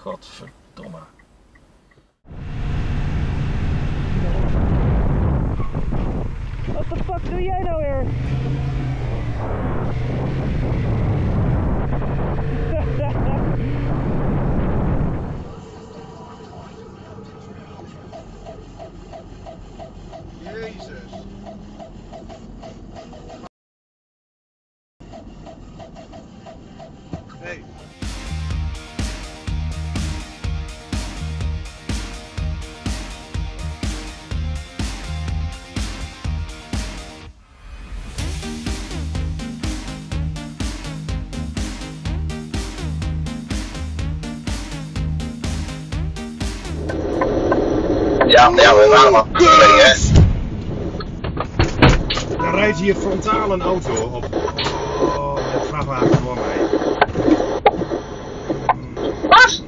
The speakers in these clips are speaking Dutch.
Godverdomme. Wat de fuck doe jij nou weer? Jezus. Hey. Ja, we waren maar Dan rijdt hier frontaal een auto op de vrachtwagen voor mij. Wat?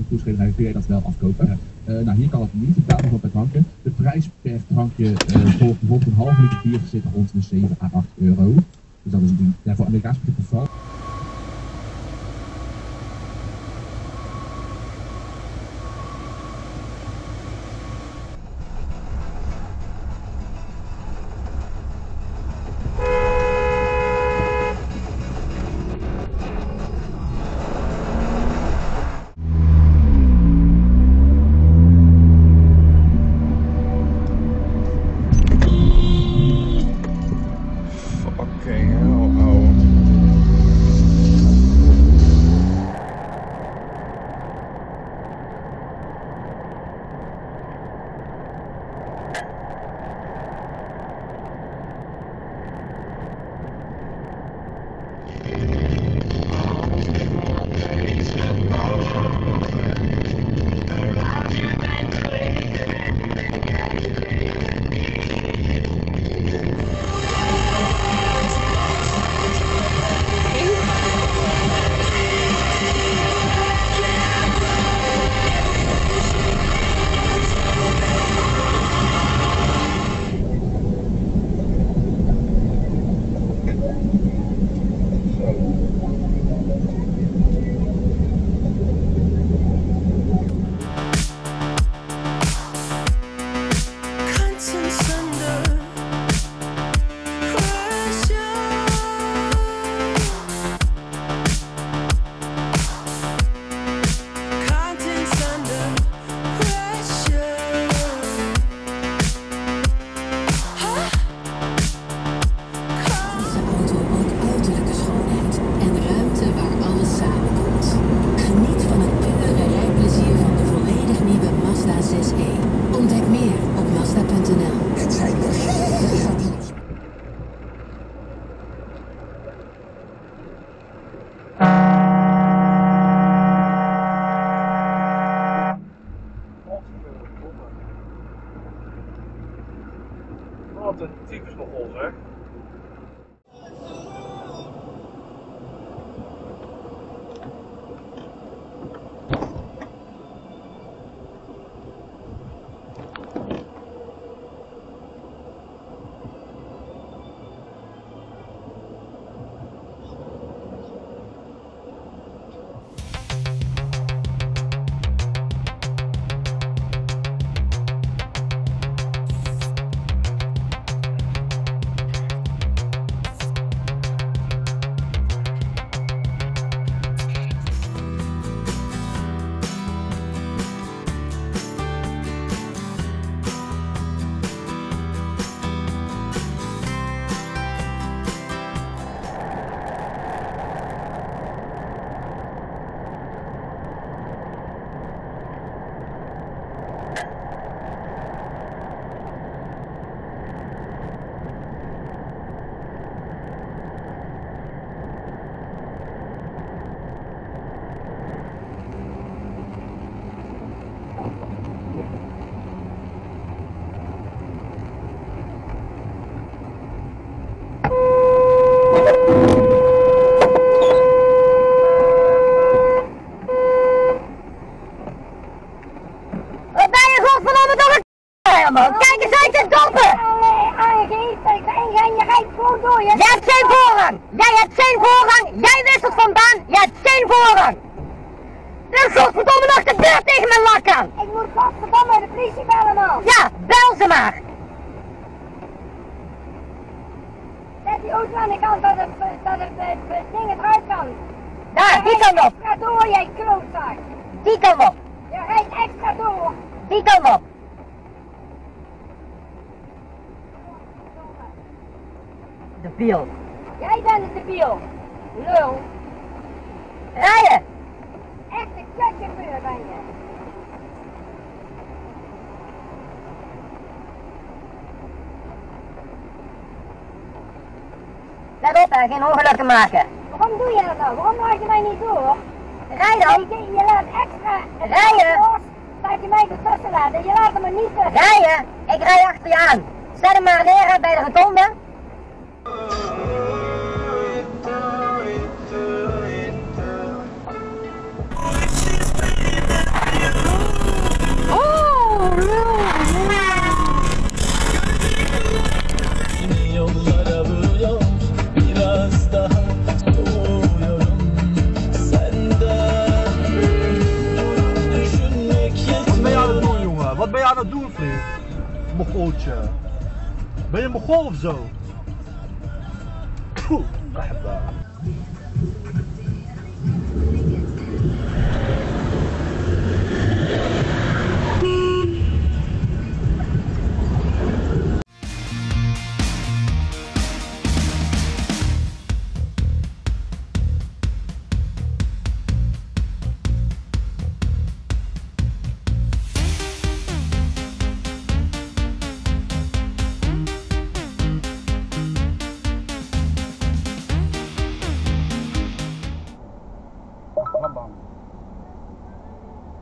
Toeschrijving kun je dat wel afkopen. Nou, hier kan het niet. Het staat nog op het drankje. De prijs per drankje voor bijvoorbeeld een half liter bier zit rond de 7 à 8 euro. Dus dat is voor Amerikaanse begrippen vooral. Fucking hell, ouwe. En godverdomme nog de beurt tegen mijn lak aan! Ik moet godverdomme de politie bellen, man. Ja, bel ze maar! Zet die auto aan de kant dat het ding eruit kan. Daar, die kan op! Extra door, jij klootzak. Die kan op! Je rijdt extra door. Die kan op! Debiel. Jij bent de debiel. Lul. Rijden! Echte kutchauffeur ben je. Let op hè, geen ongelukken maken. Waarom doe je dat nou? Waarom laat je mij niet door? Rij dan! Je laat extra Rijden! los dat je mij ertussen laat en je laat hem er niet tussen. Rijden! Ik rij achter je aan. Zet hem maar neer bij de rotonde. Yollara vuruyor, biraz daha soğuyorum senden. Düşünmek Wat ben je aan het yetmiyor. doen, jongen? Wat ben je aan het doen, vriend? Mogoltje. Ben je mogol of zo? Poeh, مرحبا.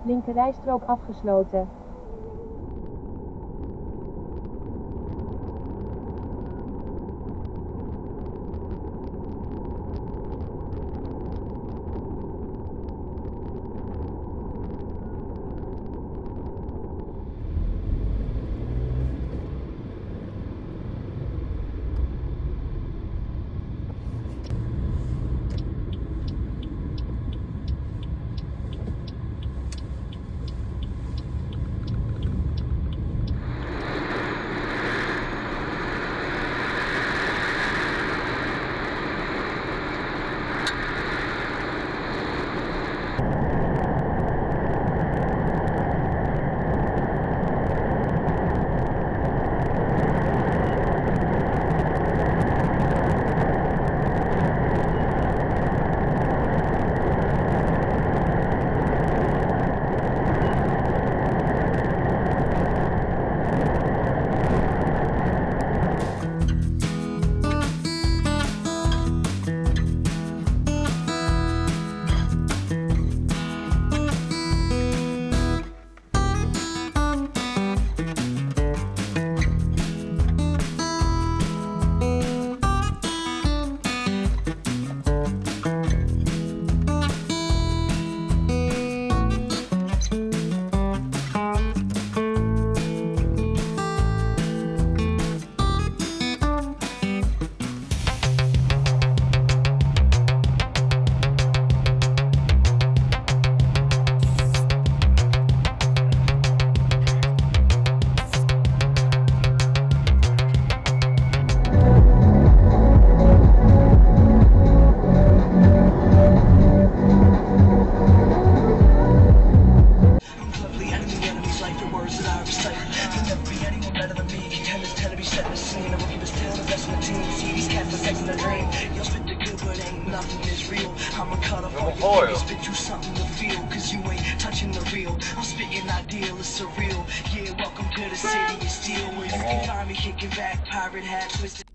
Linkerrijstrook afgesloten. I'ma cut off all your spit you something to feel, cause you ain't touching the real. I'm spitting ideal, it's surreal. Yeah, welcome to the city of steel, where you can find me kicking back, pirate hat, twisted.